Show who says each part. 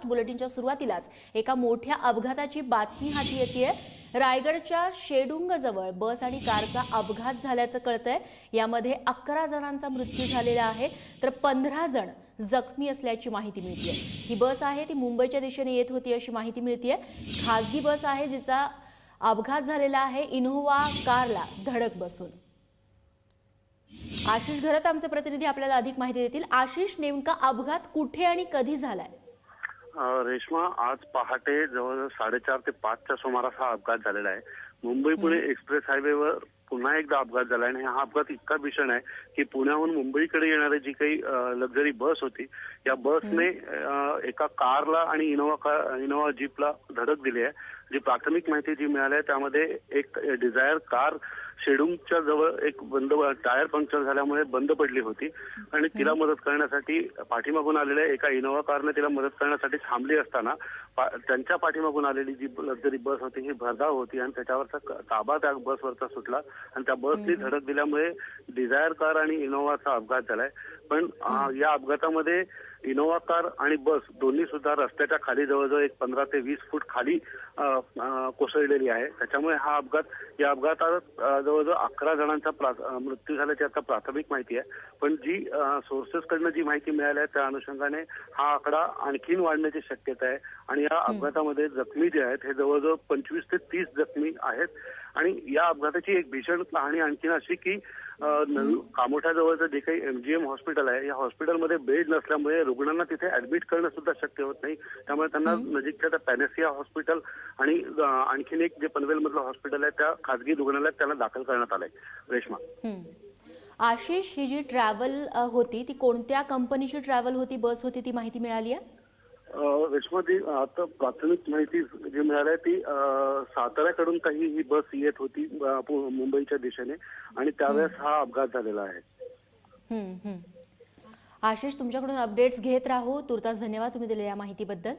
Speaker 1: बुलेटिनच्या सुरुवातीलाच एका मोठ्या अपघाताची बातमी हाती येतेय। रायगडच्या शेडुंगजवळ बस आणि कारचा अपघात झाल्याचं कळतंय। यामध्ये 11 जणांचा मृत्यू झालेला आहे तर 15 जण जखमी असल्याची माहिती मिळतेय। ही बस आहे ती मुंबईच्या दिशेने येत होती अशी माहिती मिळतेय। खासगी बस आहे जिचा अपघात झालेला आहे इनोव्हा कारला धडक बसून। आशिष घरत आमचे प्रतिनिधी आपल्याला अधिक माहिती देतील। आशिष, नेमका अपघात कुठे आणि कधी झालाय?
Speaker 2: रेश्मा, आज पहाटे जवळ 4:30 ते 5च्या सुमारास हा अपघात झालेला आहे। मुंबई पुणे एक्सप्रेस हायवेवर पुन्हा एकदा अपघात झाला आणि हा अपघात इतका भीषण आहे की पुण्याहून मुंबईकडे येणारी जी काही लक्झरी बस होती या बसने एका कारला आणि इनोव्हा जीपला धडक दिली आहे। जी प्राथमिक माहिती जी मिळाली आहे त्यामध्ये एक डिझायर कार शेडुंगच्या जवळ एक बंद टायर पंक्चर झाल्यामुळे बंद पडली होती आणि तिला मदत करण्यासाठी पाठीमागून आलेल्या एका इनोव्हा कारने तिला मदत करण्यासाठी थांबली असताना त्यांच्या पाठीमागून आलेली जी लक्झरी बस होती ही भरधाव होती आणि त्याच्यावरचा ताबा त्या बसवरचा सुटला आणि त्या बसने धडक दिल्यामुळे डिझायर कार आणि इनोव्हाचा अपघात झालाय। पण या अपघातामध्ये इनोव्हा कार आणि बस दोन्ही सुद्धा रस्त्याच्या खाली जवळजवळ 15 ते 20 फूट खाली कोसळलेली आहे। त्याच्यामुळे या अपघातात जवळजवळ 11 जणांचा मृत्यू झाल्याची आता प्राथमिक माहिती आहे। पण जी सोर्सेसकडनं जी माहिती मिळाली आहे त्या अनुषंगाने हा आकडा आणखीन वाढण्याची शक्यता आहे आणि या अपघातामध्ये जखमी जे आहेत हे जवळजवळ 25 ते 30 जखमी आहेत। आणि या अपघाताची एक भीषण कहाणी आणखीन अशी की कामोठ्याजवळचं जे काही MGM हॉस्पिटल आहे या हॉस्पिटलमध्ये बेड नसल्यामुळे रुग्णांना तिथे ऍडमिट करणं सुद्धा शक्य होत नाही। त्यामुळे त्यांना नजीकच्या त्या पॅनेसिया हॉस्पिटल आणि आणखीन एक जे पनवेलमधलं हॉस्पिटल आहे त्या खासगी रुग्णालयात त्यांना दाखल करण्यात आलंय। रेश्मा,
Speaker 1: आशिष, ही जी ट्रॅव्हल होती ती कोणत्या कंपनीची ट्रॅव्हल होती, बस होती, ती माहिती मिळाली आहे?
Speaker 2: रेश्मा, ती आता प्राथमिक माहिती जी मिळाली आहे ती साताऱ्याकडून काही ही बस येत होती मुंबईच्या दिशेने आणि त्यावेळेस हा अपघात झालेला आहे।
Speaker 1: आशिष, तुमच्याकडून अपडेट्स घेत राहू। तुर्तास धन्यवाद तुम्ही दिलेल्या माहितीबद्दल।